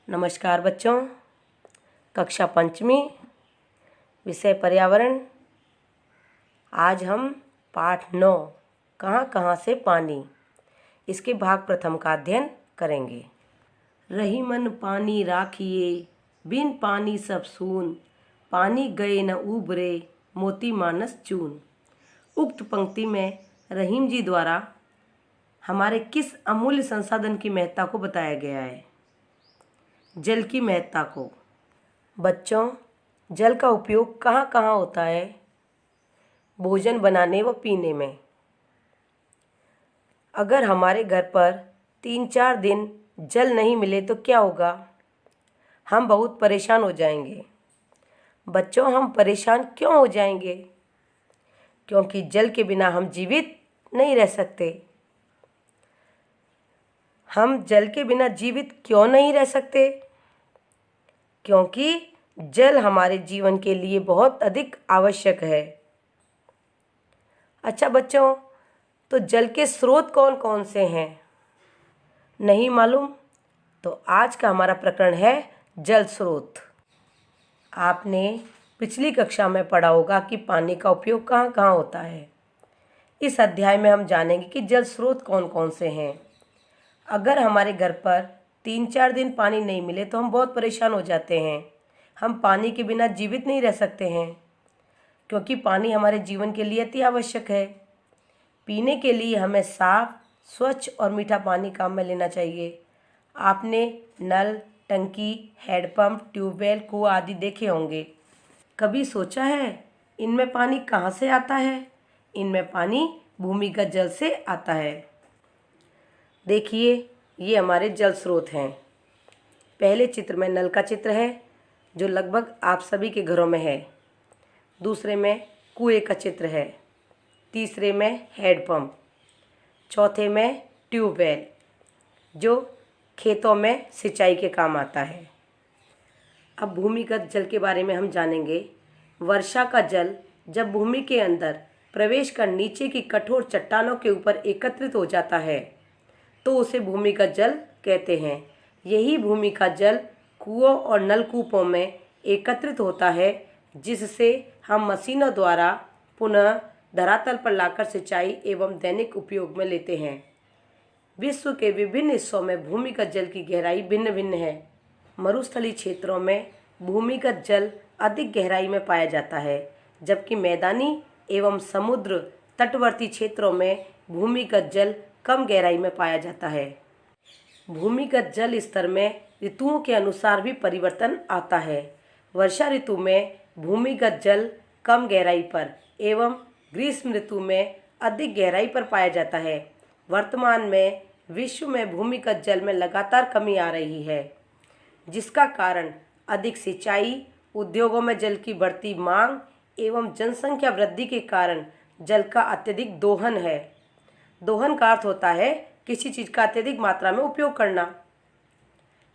नमस्कार बच्चों। कक्षा पंचमी, विषय पर्यावरण। आज हम पाठ 9 कहाँ कहाँ से पानी, इसके भाग प्रथम का अध्ययन करेंगे। रही मन पानी राखिए, बिन पानी सब सून, पानी गए न उबरे, मोती मानस चून। उक्त पंक्ति में रहीम जी द्वारा हमारे किस अमूल्य संसाधन की महत्ता को बताया गया है? जल की महत्ता को। बच्चों, जल का उपयोग कहाँ कहाँ होता है? भोजन बनाने व पीने में। अगर हमारे घर पर 3-4 दिन जल नहीं मिले तो क्या होगा? हम बहुत परेशान हो जाएंगे। बच्चों, हम परेशान क्यों हो जाएंगे? क्योंकि जल के बिना हम जीवित नहीं रह सकते। हम जल के बिना जीवित क्यों नहीं रह सकते? क्योंकि जल हमारे जीवन के लिए बहुत अधिक आवश्यक है। अच्छा बच्चों, तो जल के स्रोत कौन कौन से हैं? नहीं मालूम? तो आज का हमारा प्रकरण है जल स्रोत। आपने पिछली कक्षा में पढ़ा होगा कि पानी का उपयोग कहाँ कहाँ होता है। इस अध्याय में हम जानेंगे कि जल स्रोत कौन कौन से हैं। अगर हमारे घर पर 3-4 दिन पानी नहीं मिले तो हम बहुत परेशान हो जाते हैं। हम पानी के बिना जीवित नहीं रह सकते हैं, क्योंकि पानी हमारे जीवन के लिए अति आवश्यक है। पीने के लिए हमें साफ, स्वच्छ और मीठा पानी काम में लेना चाहिए। आपने नल, टंकी, हैंडपंप, ट्यूबवेल, कुआं आदि देखे होंगे। कभी सोचा है इनमें पानी कहाँ से आता है? इनमें पानी भूमिगत जल से आता है। देखिए, ये हमारे जल स्रोत हैं। पहले चित्र में नल का चित्र है, जो लगभग आप सभी के घरों में है। दूसरे में कुएं का चित्र है। तीसरे में हैंडपंप। चौथे में ट्यूबवेल, जो खेतों में सिंचाई के काम आता है। अब भूमिगत जल के बारे में हम जानेंगे। वर्षा का जल जब भूमि के अंदर प्रवेश कर नीचे की कठोर चट्टानों के ऊपर एकत्रित हो जाता है तो उसे भूमिगत जल कहते हैं। यही भूमि का जल कुओं और नलकूपों में एकत्रित होता है, जिससे हम मशीनों द्वारा पुनः धरातल पर लाकर सिंचाई एवं दैनिक उपयोग में लेते हैं। विश्व के विभिन्न हिस्सों में भूमिगत जल की गहराई भिन्न भिन्न है। मरुस्थलीय क्षेत्रों में भूमिगत जल अधिक गहराई में पाया जाता है, जबकि मैदानी एवं समुद्र तटवर्ती क्षेत्रों में भूमिगत जल कम गहराई में पाया जाता है। भूमिगत जल स्तर में ऋतुओं के अनुसार भी परिवर्तन आता है। वर्षा ऋतु में भूमिगत जल कम गहराई पर एवं ग्रीष्म ऋतु में अधिक गहराई पर पाया जाता है। वर्तमान में विश्व में भूमिगत जल में लगातार कमी आ रही है, जिसका कारण अधिक सिंचाई, उद्योगों में जल की बढ़ती मांग एवं जनसंख्या वृद्धि के कारण जल का अत्यधिक दोहन है। दोहन का अर्थ होता है किसी चीज़ का अत्यधिक मात्रा में उपयोग करना।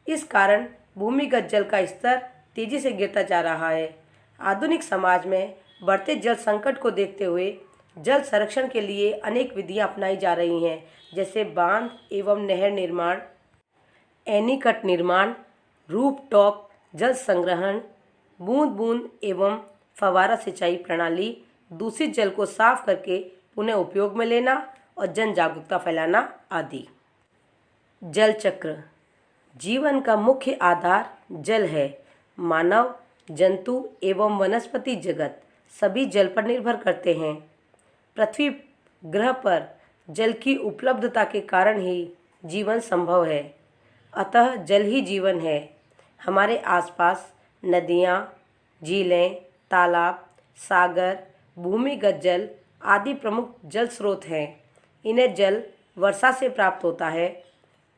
इस कारण भूमिगत जल का स्तर तेजी से गिरता जा रहा है। आधुनिक समाज में बढ़ते जल संकट को देखते हुए जल संरक्षण के लिए अनेक विधियां अपनाई जा रही हैं, जैसे बांध एवं नहर निर्माण, एनीकट निर्माण, रूफटॉप जल संग्रहण, बूंद बूंद एवं फव्वारा सिंचाई प्रणाली, दूषित जल को साफ करके पुनः उपयोग में लेना और जन जागरूकता फैलाना आदि। जल चक्र। जीवन का मुख्य आधार जल है। मानव, जंतु एवं वनस्पति जगत सभी जल पर निर्भर करते हैं। पृथ्वी ग्रह पर जल की उपलब्धता के कारण ही जीवन संभव है, अतः जल ही जीवन है। हमारे आसपास नदियाँ, झीलें, तालाब, सागर, भूमिगत जल आदि प्रमुख जल स्रोत हैं। इन्हें जल वर्षा से प्राप्त होता है।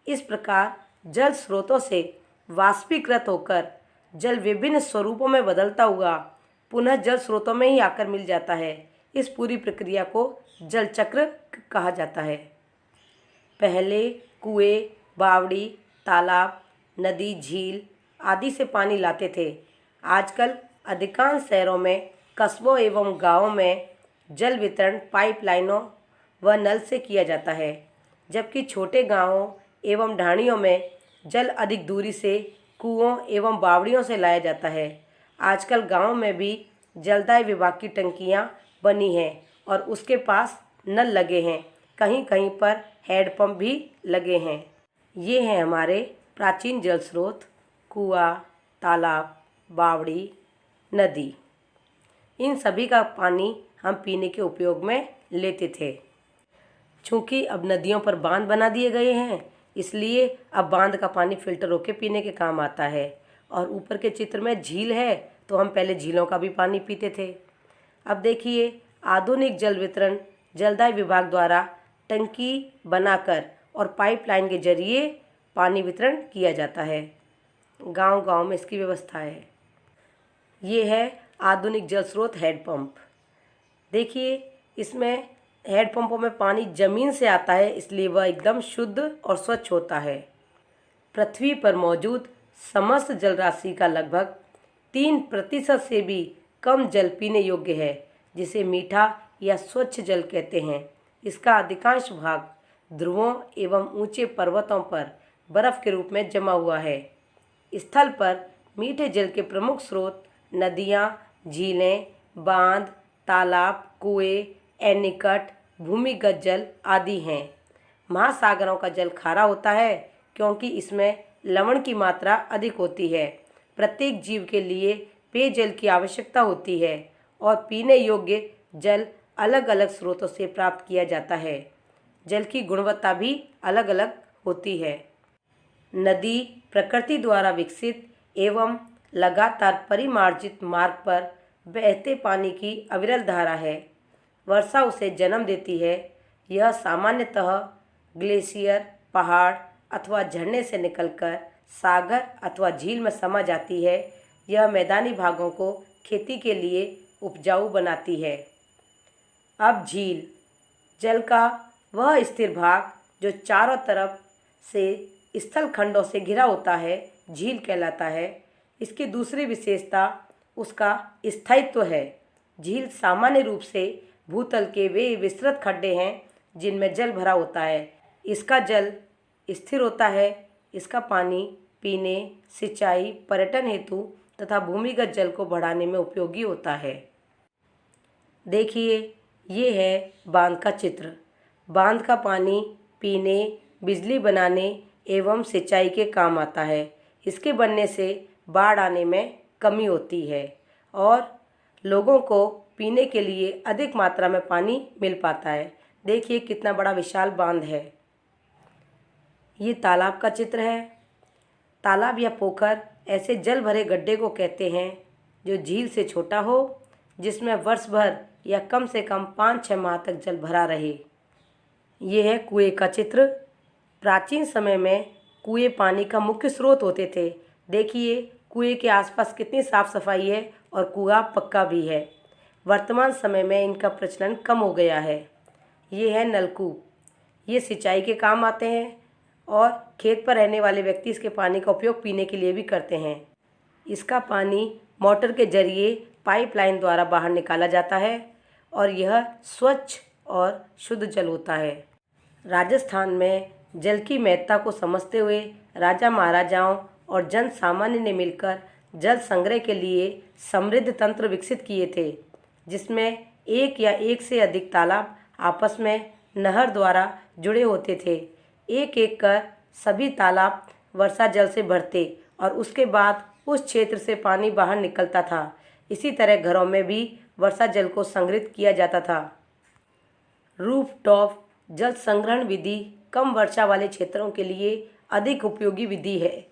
इस प्रकार जल स्रोतों से वाष्पीकृत होकर जल विभिन्न स्वरूपों में बदलता हुआ पुनः जल स्रोतों में ही आकर मिल जाता है। इस पूरी प्रक्रिया को जल चक्र कहा जाता है। पहले कुएं, बावड़ी, तालाब, नदी, झील आदि से पानी लाते थे। आजकल अधिकांश शहरों में, कस्बों एवं गांवों में जल वितरण पाइपलाइनों व नल से किया जाता है, जबकि छोटे गांवों एवं ढाणियों में जल अधिक दूरी से कुओं एवं बावड़ियों से लाया जाता है। आजकल गांव में भी जलदाय विभाग की टंकियां बनी हैं और उसके पास नल लगे हैं। कहीं कहीं पर हैंडपंप भी लगे हैं। ये हैं हमारे प्राचीन जल स्रोत: कुआं, तालाब, बावड़ी, नदी। इन सभी का पानी हम पीने के उपयोग में लेते थे। चूँकि अब नदियों पर बांध बना दिए गए हैं, इसलिए अब बांध का पानी फिल्टर होकर पीने के काम आता है। और ऊपर के चित्र में झील है, तो हम पहले झीलों का भी पानी पीते थे। अब देखिए, आधुनिक जल वितरण जलदाय विभाग द्वारा टंकी बनाकर और पाइपलाइन के जरिए पानी वितरण किया जाता है। गांव-गांव में इसकी व्यवस्था है। ये है आधुनिक जल स्रोत हैंडपंप। देखिए, इसमें हैंडपंपों में पानी जमीन से आता है, इसलिए वह एकदम शुद्ध और स्वच्छ होता है। पृथ्वी पर मौजूद समस्त जल राशि का लगभग 3% से भी कम जल पीने योग्य है, जिसे मीठा या स्वच्छ जल कहते हैं। इसका अधिकांश भाग ध्रुवों एवं ऊंचे पर्वतों पर बर्फ के रूप में जमा हुआ है। स्थल पर मीठे जल के प्रमुख स्रोत नदियाँ, झीलें, बांध, तालाब, कुएं, एनीकट, भूमिगत जल आदि हैं। महासागरों का जल खारा होता है क्योंकि इसमें लवण की मात्रा अधिक होती है। प्रत्येक जीव के लिए पेयजल की आवश्यकता होती है और पीने योग्य जल अलग अलग स्रोतों से प्राप्त किया जाता है। जल की गुणवत्ता भी अलग अलग होती है। नदी प्रकृति द्वारा विकसित एवं लगातार परिमार्जित मार्ग पर बहते पानी की अविरल धारा है। वर्षा उसे जन्म देती है। यह सामान्यतः ग्लेशियर, पहाड़ अथवा झरने से निकलकर सागर अथवा झील में समा जाती है। यह मैदानी भागों को खेती के लिए उपजाऊ बनाती है। अब झील जल का वह स्थिर भाग जो चारों तरफ से स्थल खंडों से घिरा होता है, झील कहलाता है। इसकी दूसरी विशेषता उसका स्थायित्व है। झील सामान्य रूप से भूतल के वे विस्तृत खड्डे हैं जिनमें जल भरा होता है। इसका जल स्थिर होता है। इसका पानी पीने, सिंचाई, पर्यटन हेतु तथा भूमिगत जल को बढ़ाने में उपयोगी होता है। देखिए, ये है बांध का चित्र। बांध का पानी पीने, बिजली बनाने एवं सिंचाई के काम आता है। इसके बनने से बाढ़ आने में कमी होती है और लोगों को पीने के लिए अधिक मात्रा में पानी मिल पाता है। देखिए कितना बड़ा विशाल बांध है। ये तालाब का चित्र है। तालाब या पोखर ऐसे जल भरे गड्ढे को कहते हैं जो झील से छोटा हो, जिसमें वर्ष भर या कम से कम 5-6 माह तक जल भरा रहे। ये है कुएं का चित्र। प्राचीन समय में कुएं पानी का मुख्य स्रोत होते थे। देखिए कुएं के आसपास कितनी साफ सफाई है और कुआं पक्का भी है। वर्तमान समय में इनका प्रचलन कम हो गया है। ये है नलकूप। ये सिंचाई के काम आते हैं और खेत पर रहने वाले व्यक्ति इसके पानी का उपयोग पीने के लिए भी करते हैं। इसका पानी मोटर के जरिए पाइपलाइन द्वारा बाहर निकाला जाता है और यह स्वच्छ और शुद्ध जल होता है। राजस्थान में जल की महत्ता को समझते हुए राजा महाराजाओं और जन सामान्य ने मिलकर जल संग्रह के लिए समृद्ध तंत्र विकसित किए थे, जिसमें एक या एक से अधिक तालाब आपस में नहर द्वारा जुड़े होते थे। एक एक कर सभी तालाब वर्षा जल से भरते और उसके बाद उस क्षेत्र से पानी बाहर निकलता था। इसी तरह घरों में भी वर्षा जल को संग्रहित किया जाता था। रूफटॉप जल संग्रहण विधि कम वर्षा वाले क्षेत्रों के लिए अधिक उपयोगी विधि है।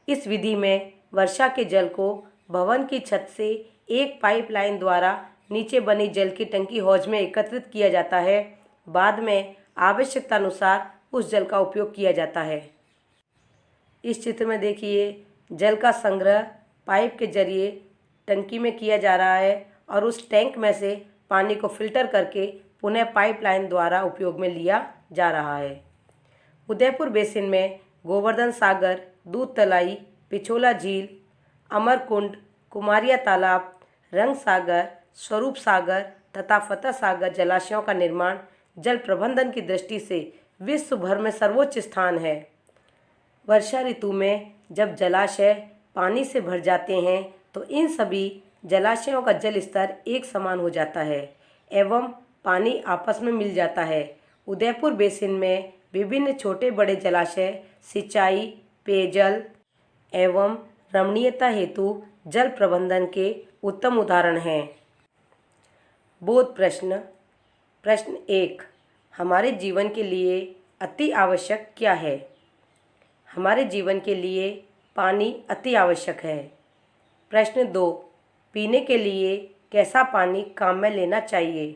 इस विधि में वर्षा के जल को भवन की छत से एक पाइपलाइन द्वारा नीचे बनी जल की टंकी हौज में एकत्रित किया जाता है। बाद में आवश्यकता अनुसार उस जल का उपयोग किया जाता है। इस चित्र में देखिए जल का संग्रह पाइप के जरिए टंकी में किया जा रहा है और उस टैंक में से पानी को फिल्टर करके पुनः पाइपलाइन द्वारा उपयोग में लिया जा रहा है। उदयपुर बेसिन में गोवर्धन सागर, दूध तलाई, पिछोला झील, अमरकुंड, कुमारिया तालाब, रंग सागर, स्वरूप सागर तथा फतेह सागर जलाशयों का निर्माण जल प्रबंधन की दृष्टि से विश्व भर में सर्वोच्च स्थान है। वर्षा ऋतु में जब जलाशय पानी से भर जाते हैं तो इन सभी जलाशयों का जल स्तर एक समान हो जाता है एवं पानी आपस में मिल जाता है। उदयपुर बेसिन में विभिन्न छोटे बड़े जलाशय सिंचाई, पेयजल एवं रमणीयता हेतु जल प्रबंधन के उत्तम उदाहरण हैं। बोध प्रश्न। प्रश्न 1, हमारे जीवन के लिए अति आवश्यक क्या है? हमारे जीवन के लिए पानी अति आवश्यक है। प्रश्न 2, पीने के लिए कैसा पानी काम में लेना चाहिए?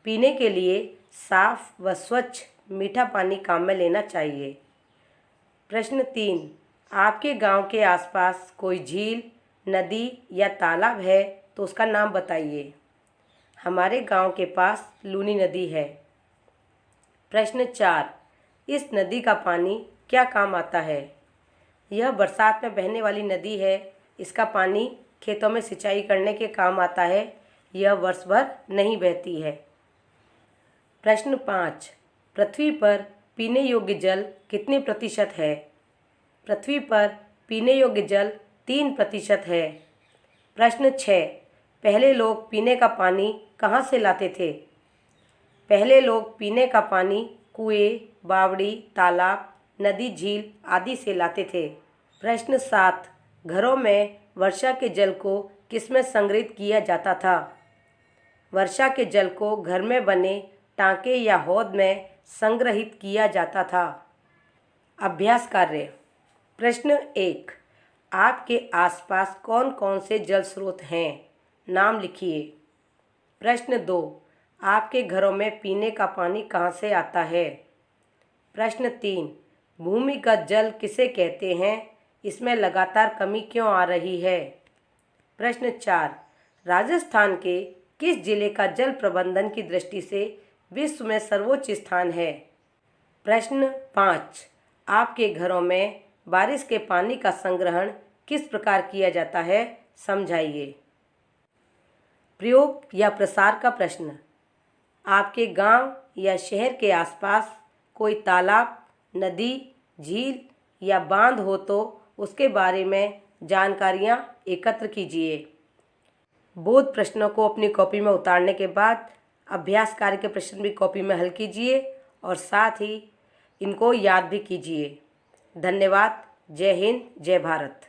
पीने के लिए साफ व स्वच्छ मीठा पानी काम में लेना चाहिए। प्रश्न 3, आपके गांव के आसपास कोई झील, नदी या तालाब है तो उसका नाम बताइए। हमारे गांव के पास लूनी नदी है। प्रश्न 4, इस नदी का पानी क्या काम आता है? यह बरसात में बहने वाली नदी है। इसका पानी खेतों में सिंचाई करने के काम आता है। यह वर्ष भर नहीं बहती है। प्रश्न 5, पृथ्वी पर पीने योग्य जल कितने प्रतिशत है? पृथ्वी पर पीने योग्य जल 3% है। प्रश्न 6, पहले लोग पीने का पानी कहाँ से लाते थे? पहले लोग पीने का पानी कुएं, बावड़ी, तालाब, नदी, झील आदि से लाते थे। प्रश्न 7, घरों में वर्षा के जल को किसमें संग्रहित किया जाता था? वर्षा के जल को घर में बने टांके या हौद में संग्रहित किया जाता था। अभ्यास कार्य। प्रश्न 1, आपके आसपास कौन कौन से जल स्रोत हैं? नाम लिखिए। प्रश्न 2, आपके घरों में पीने का पानी कहाँ से आता है? प्रश्न 3, भूमिगत जल किसे कहते हैं? इसमें लगातार कमी क्यों आ रही है? प्रश्न 4, राजस्थान के किस जिले का जल प्रबंधन की दृष्टि से विश्व में सर्वोच्च स्थान है? प्रश्न 5, आपके घरों में बारिश के पानी का संग्रहण किस प्रकार किया जाता है? समझाइए। प्रयोग या प्रसार का प्रश्न। आपके गांव या शहर के आसपास कोई तालाब, नदी, झील या बांध हो तो उसके बारे में जानकारियां एकत्र कीजिए। बोध प्रश्नों को अपनी कॉपी में उतारने के बाद अभ्यास कार्य के प्रश्न भी कॉपी में हल कीजिए और साथ ही इनको याद भी कीजिए। धन्यवाद। जय हिंद, जय भारत।